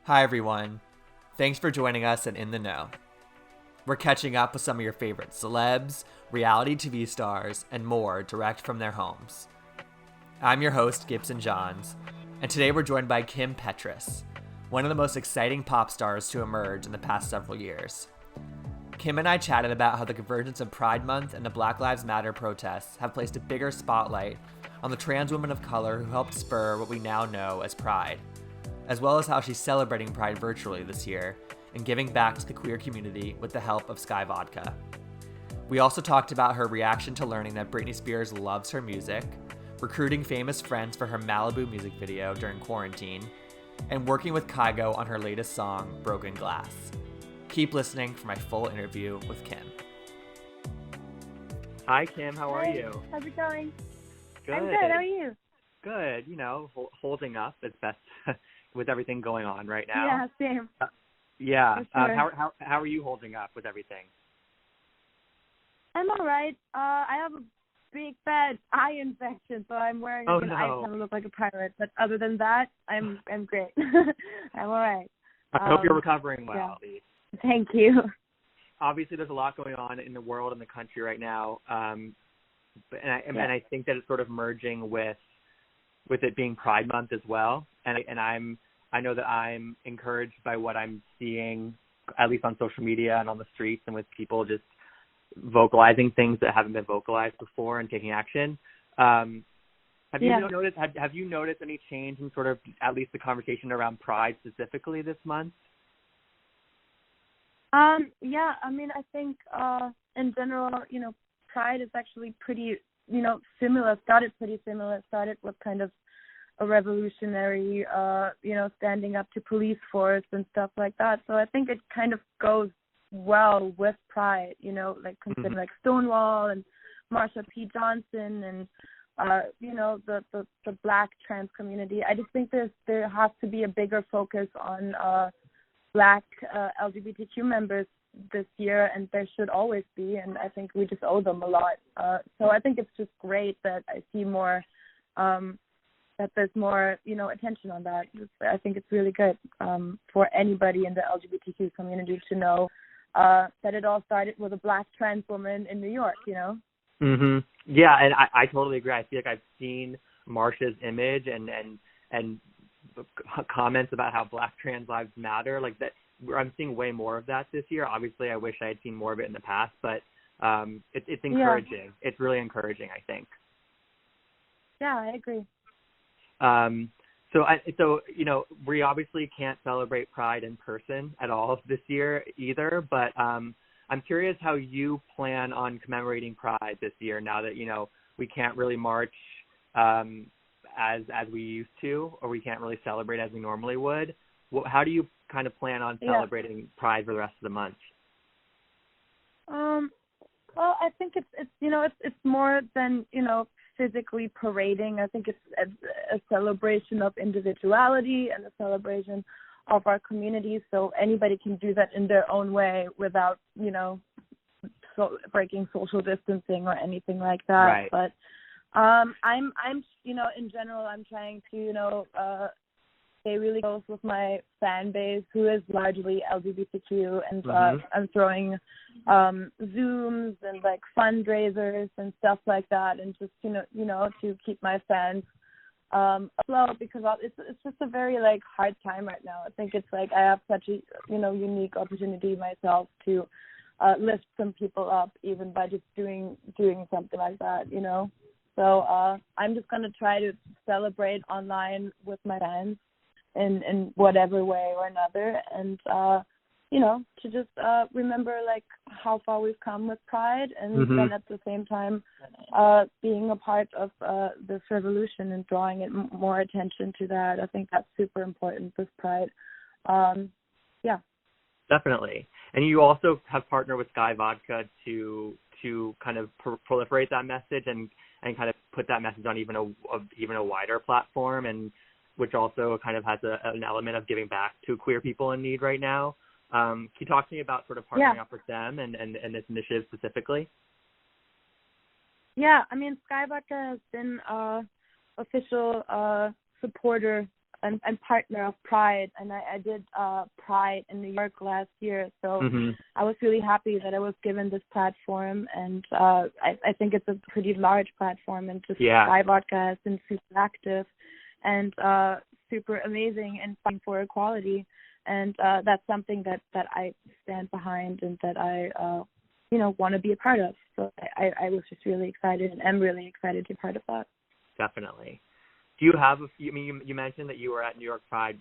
Hi everyone. Thanks for joining us at In the Know. We're catching up with some of your favorite celebs, reality TV stars, and more direct from their homes. I'm your host, Gibson Johns, and today we're joined by Kim Petras, one of the most exciting pop stars to emerge in the past several years. Kim and I chatted about how the convergence of Pride Month and the Black Lives Matter protests have placed a bigger spotlight on the trans women of color who helped spur what we now know as Pride, as well as how she's celebrating Pride virtually this year and giving back to the queer community with the help of Sky Vodka. We also talked about her reaction to learning that Britney Spears loves her music, recruiting famous friends for her Malibu music video during quarantine, and working with Kygo on her latest song, Broken Glass. Keep listening for my full interview with Kim. Hi, Kim. How are you? How's it going? Good. I'm good. How are you? Good. Holding up as best with everything going on right now. Yeah, same. Yeah. Sure. How are you holding up with everything? I'm all right. I have a big bad eye infection, so I'm wearing an eye to look like a pirate. But other than that, I'm great. I'm all right. I hope you're recovering well. Yeah. Thank you. Obviously, there's a lot going on in the world and the country right now, and I think that it's sort of merging with it being Pride Month as well. And I know that I'm encouraged by what I'm seeing, at least on social media and on the streets, and with people just vocalizing things that haven't been vocalized before and taking action. Have you noticed any change in sort of at least the conversation around Pride specifically this month? Yeah, I mean, I think in general, Pride is actually pretty, similar, started with kind of a revolutionary, standing up to police force and stuff like that. So I think it kind of goes well with Pride, consider like Stonewall and Marsha P. Johnson and, the Black trans community. I just think there has to be a bigger focus on Black LGBTQ members this year, and there should always be, and I think we just owe them a lot. So I think it's just great that I see more, that there's more, attention on that. I think it's really good for anybody in the LGBTQ community to know that it all started with a Black trans woman in New York, Mm-hmm. Yeah, and I totally agree. I feel like I've seen Marsha's image and comments about how Black trans lives matter, like that. I'm seeing way more of that this year. Obviously, I wish I had seen more of it in the past, but it's encouraging. Yeah. It's really encouraging, I think. Yeah, I agree. So we obviously can't celebrate Pride in person at all this year either, but I'm curious how you plan on commemorating Pride this year now that, we can't really march as we used to, or we can't really celebrate as we normally would. How do you kind of plan on celebrating Pride for the rest of the month? Well, I think it's more than, physically parading. I think it's a celebration of individuality and a celebration of our community. So anybody can do that in their own way without, breaking social distancing or anything like that. Right. But I'm in general, I'm trying to, stay really close with my fan base, who is largely LGBTQ, and I'm throwing Zooms and like fundraisers and stuff like that, and just to keep my fans afloat, because it's just a very hard time right now. I think it's I have such a unique opportunity myself to lift some people up, even by just doing something like that, So I'm just gonna try to celebrate online with my fans in whatever way or another, and to just remember how far we've come with Pride, and then at the same time being a part of this revolution and drawing it more attention to that. I think that's super important with Pride. Yeah, definitely. And you also have partnered with Sky Vodka to kind of proliferate that message and kind of put that message on even a wider platform, and which also kind of has an element of giving back to queer people in need right now. Can you talk to me about sort of partnering up with them and this initiative specifically? Yeah, I mean, Sky Vodka has been official supporter I'm partner of Pride, and I did Pride in New York last year. So I was really happy that I was given this platform, and I think it's a pretty large platform, and just Sky Vodka has been super active and super amazing and fighting for equality. And that's something that I stand behind and that I, want to be a part of. So I was just really excited and am really excited to be part of that. Definitely. Do you have you mentioned that you were at New York Pride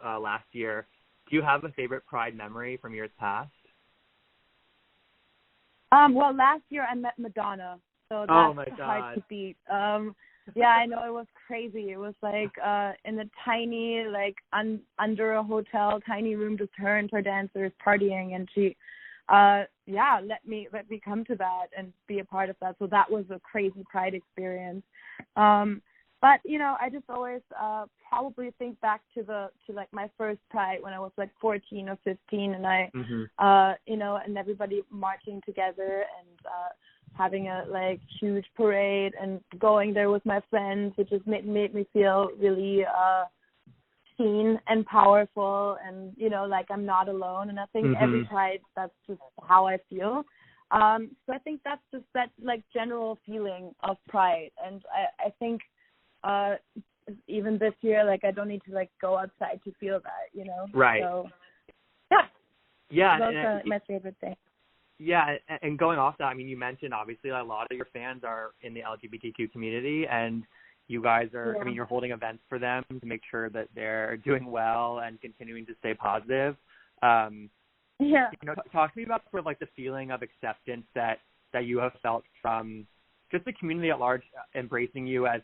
last year. Do you have a favorite Pride memory from years past? Well, last year I met Madonna, so that's hard to beat. Yeah, I know, it was crazy. It was like in a tiny, under a hotel, tiny room, just her and her dancers partying, and she, let me come to that and be a part of that. So that was a crazy Pride experience. But I just always probably think back to my first Pride when I was 14 or 15, and I, and everybody marching together and having a huge parade and going there with my friends, which just made me feel really seen and powerful, and I'm not alone. And I think every Pride, that's just how I feel. So I think that's just that general feeling of Pride, and I think even this year, I don't need to go outside to feel that, Right. So those are my favorite things. Yeah, and going off that, you mentioned obviously a lot of your fans are in the LGBTQ community, and you guys are, you're holding events for them to make sure that they're doing well and continuing to stay positive. Talk to me about sort of the feeling of acceptance that you have felt from just the community at large, embracing you as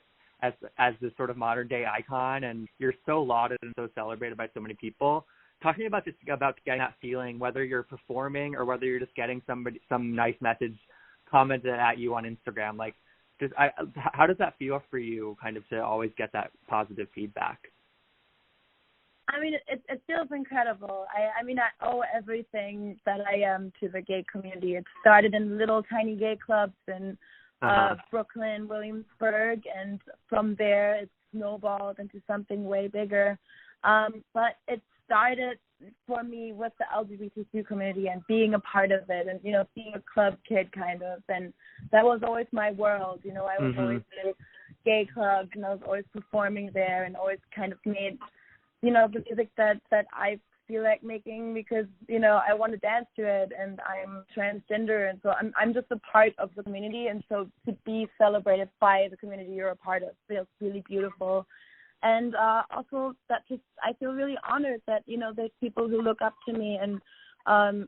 this sort of modern day icon, and you're so lauded and so celebrated by so many people. Talking about getting that feeling, whether you're performing or whether you're just getting some nice message commented at you on Instagram, how does that feel for you, kind of to always get that positive feedback? It feels incredible. I owe everything that I am to the gay community. It started in little tiny gay clubs in Brooklyn, Williamsburg, and from there it snowballed into something way bigger. But it started for me with the LGBTQ community and being a part of it, and being a club kid kind of, and that was always my world. I was always in gay clubs, and I was always performing there, and always kind of made the music that I feel like making because I want to dance to it, and I'm transgender, and so I'm just a part of the community, and so to be celebrated by the community you're a part of feels really beautiful. And also that just I feel really honored that there's people who look up to me and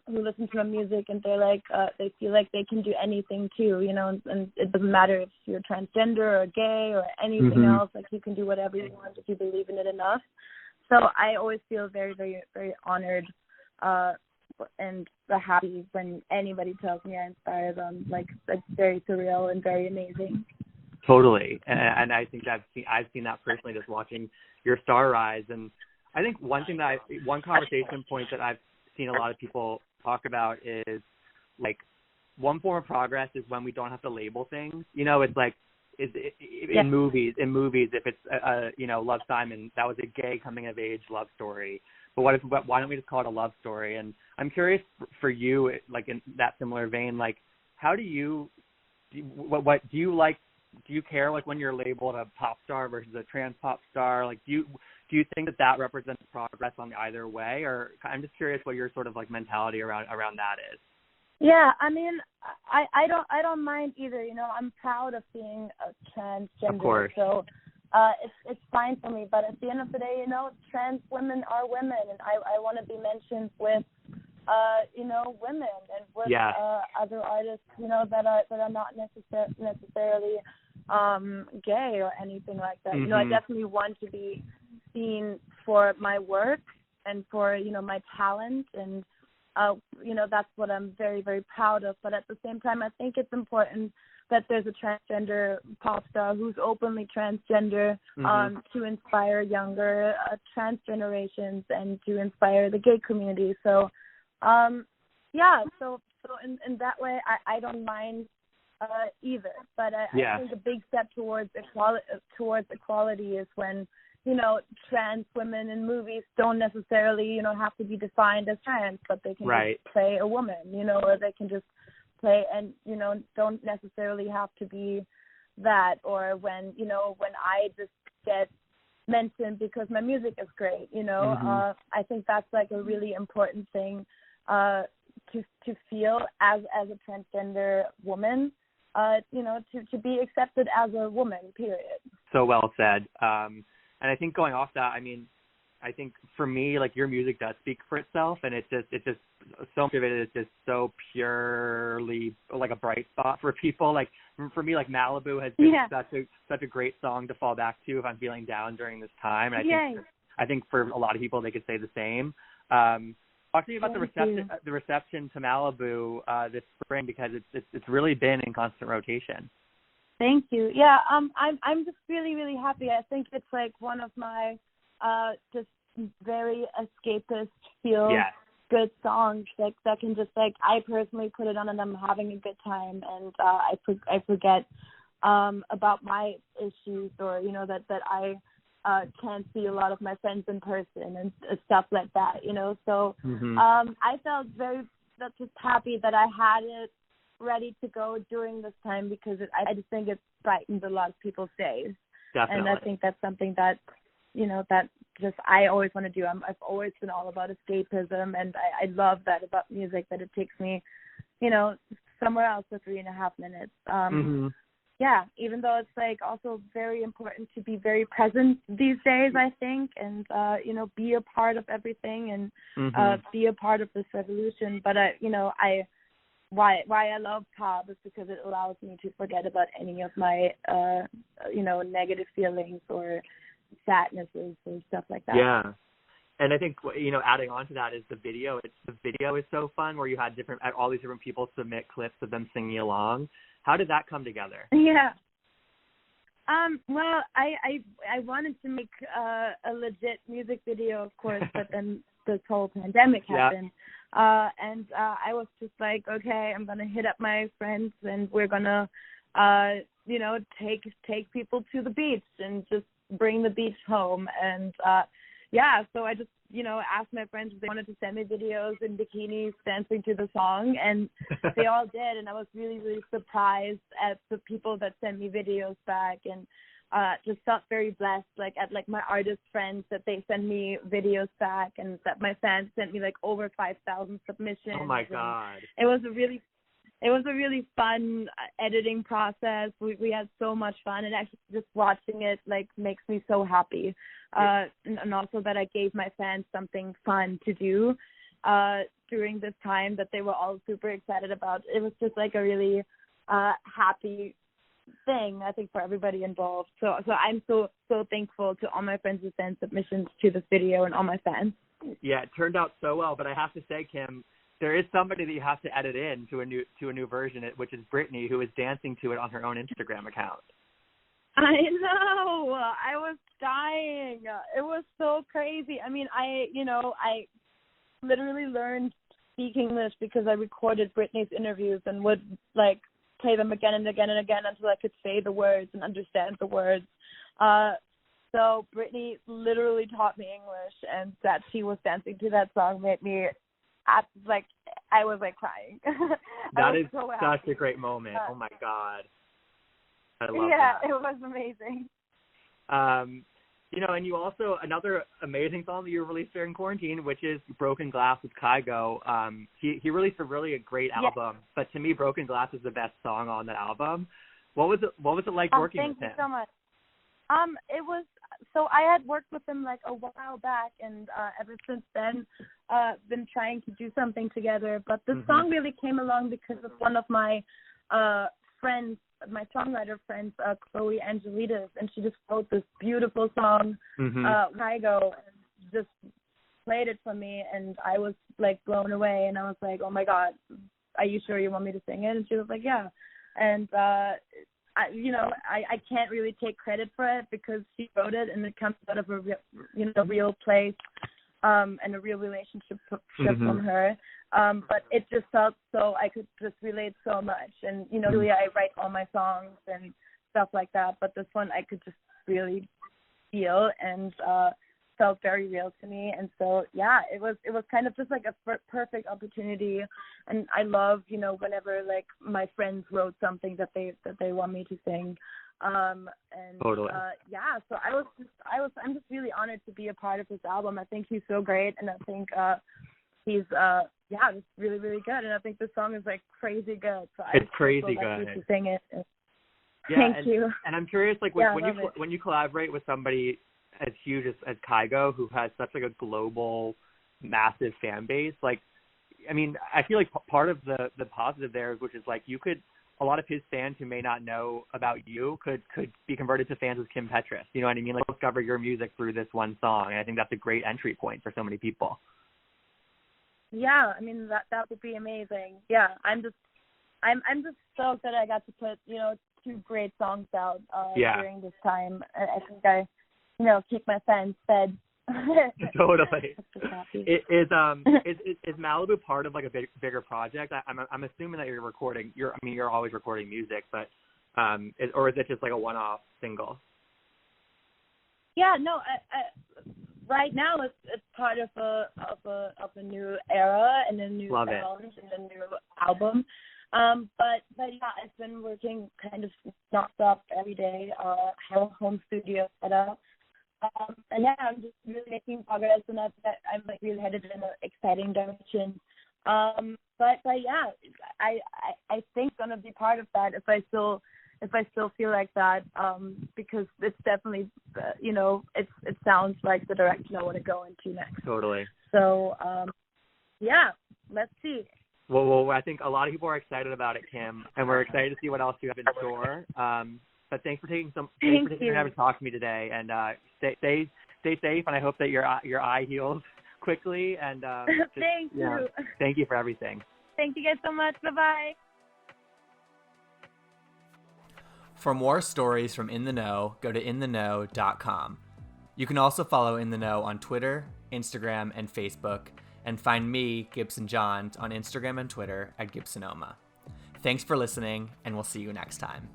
who listen to my music, and they're they feel like they can do anything too, and it doesn't matter if you're transgender or gay or anything else, you can do whatever you want if you believe in it enough. So I always feel very, very, very honored and happy when anybody tells me I inspire them. It's very surreal and very amazing. Totally, and I think I've seen that personally, just watching your star rise. And I think one conversation point that I've seen a lot of people talk about is one form of progress is when we don't have to label things. In movies, if it's Love, Simon, that was a gay coming of age love story. But why don't we just call it a love story? And I'm curious for you, in that similar vein, how do you care when you're labeled a pop star versus a trans pop star? Do you think that represents progress on either way? Or I'm just curious what your sort of mentality around that is. Yeah, I don't mind either. I'm proud of being a transgender. Of course. So it's fine for me. But at the end of the day, trans women are women, and I want to be mentioned with women and with other artists, that are not necessarily gay or anything like that. I definitely want to be seen for my work and for my talent, and that's what I'm very, very proud of. But at the same time, I think it's important that there's a transgender pop star who's openly transgender to inspire younger trans generations and to inspire the gay community. So, so in that way, I don't mind either. But I think a big step towards equality is when trans women in movies don't necessarily, have to be defined as trans, but they can right. just play a woman, or they can just play and, don't necessarily have to be that. Or when I just get mentioned because my music is great, I think that's like a really important thing to feel as a transgender woman, to be accepted as a woman, period. So well said. And I think going off that, I think for me, like, your music does speak for itself, and it's just so much of it is just so purely like a bright spot for people. Like for me, like Malibu has been such a great song to fall back to if I'm feeling down during this time. And I think for a lot of people they could say the same. Talk to me about the reception to Malibu this spring, because it's really been in constant rotation. Thank you. Yeah, I'm just really, really happy. I think it's like one of my just very escapist, feel good songs that can just, like, I personally put it on and I'm having a good time, and I forget about my issues, or that I can't see a lot of my friends in person and stuff like that. So I felt just happy that I had it ready to go during this time, because I just think it brightened a lot of people's days. Definitely. And I think that's something that, that just I always want to do. I've always been all about escapism, and I love that about music, that it takes me, somewhere else for 3.5 minutes. Yeah, even though it's like also very important to be very present these days, I think, and, be a part of everything, and be a part of this revolution. But, why I love pop is because it allows me to forget about any of my, negative feelings or sadnesses or stuff like that. Yeah. And I think, adding on to that is the video. The video is so fun, where you had all these different people submit clips of them singing along. How did that come together? Yeah. Well, I wanted to make a legit music video, of course, but then this whole pandemic happened. And I was just like, okay, I'm going to hit up my friends, and we're going to, take people to the beach and just bring the beach home. And, so I just, asked my friends if they wanted to send me videos in bikinis dancing to the song, and they all did. And I was really, really surprised at the people that sent me videos back, and just felt very blessed, at my artist friends, that they send me videos back, and that my fans sent me over 5,000 submissions. Oh my God. It was a really fun editing process. We had so much fun, and actually just watching it makes me so happy. And also that I gave my fans something fun to do during this time that they were all super excited about. It was just a really happy thing, I think, for everybody involved. So I'm so thankful to all my friends who sent submissions to this video, and all my fans. Yeah, it turned out so well. But I have to say, Kim, there is somebody that you have to edit in to a new version, which is Britney, who is dancing to it on her own Instagram account. I know. I was dying. It was so crazy. I literally learned speak English because I recorded Britney's interviews and would play them again and again and again until I could say the words and understand the words. So Britney literally taught me English, and that she was dancing to that song made me I was crying. That is so such a great moment. Oh my God. I love that. Yeah, it was amazing. And you also, another amazing song that you released during quarantine, which is Broken Glass with Kygo. He released a great album, but to me, Broken Glass is the best song on that album. What was it like working with him? Thank you so much. It was, so I had worked with him a while back, and ever since then, been trying to do something together. But this song really came along because of one of my friends, my songwriter friends, Chloe Angelides, and she just wrote this beautiful song, Kygo, and just played it for me, and I was blown away, and I was like, oh my God, are you sure you want me to sing it? And she was like, yeah. And I can't really take credit for it because she wrote it, and it comes out of a real place, and a real relationship from her. But it just felt so, I could just relate so much. And, really, I write all my songs and stuff like that. But this one, I could just really feel, and felt very real to me. And so yeah, it was kind of just like a perfect opportunity. And I love, you know, whenever like my friends wrote something that they want me to sing. And Totally. yeah, so I'm just really honored to be a part of this album. I think he's so great, and I think he's just really, really good. And I think this song is like crazy good. So it's crazy so good. To sing it. Yeah, Thank you. And I'm curious, like when you collaborate with somebody as huge as Kygo, who has such like a global, massive fan base, like, I mean, I feel like part of the positive there, which is like a lot of his fans who may not know about you could be converted to fans of Kim Petras. You know what I mean? Like, discover your music through this one song, and I think that's a great entry point for so many people. Yeah, I mean that would be amazing. Yeah, I'm just stoked that I got to put, you know, 2 great songs out during this time. I think I, you know, keep my fans fed. Totally. Is Malibu part of like a bigger project? I'm assuming that you're recording. You're always recording music, but or is it just like a one-off single? Yeah, no. Right now it's part of a new era and a new sound and a new album. But yeah, I've been working kind of nonstop every day. Have a home studio set up. And yeah, I'm just really making progress, and I'm like really headed in an exciting direction. But yeah, I think gonna be part of that if I still feel like that, because it's definitely you know, it sounds like the direction I want to go into next. Totally. So yeah, let's see. Well, I think a lot of people are excited about it, Kim, and we're excited to see what else you have in store. But thanks for taking time to talk to me today, and stay safe, and I hope that your eye heals quickly. And thank you. Thank you for everything. Thank you guys so much. Bye-bye. For more stories from In the Know, go to intheknow.com. You can also follow In the Know on Twitter, Instagram, and Facebook, and find me, Gibson Johns, on Instagram and Twitter at Gibsonoma. Thanks for listening, and we'll see you next time.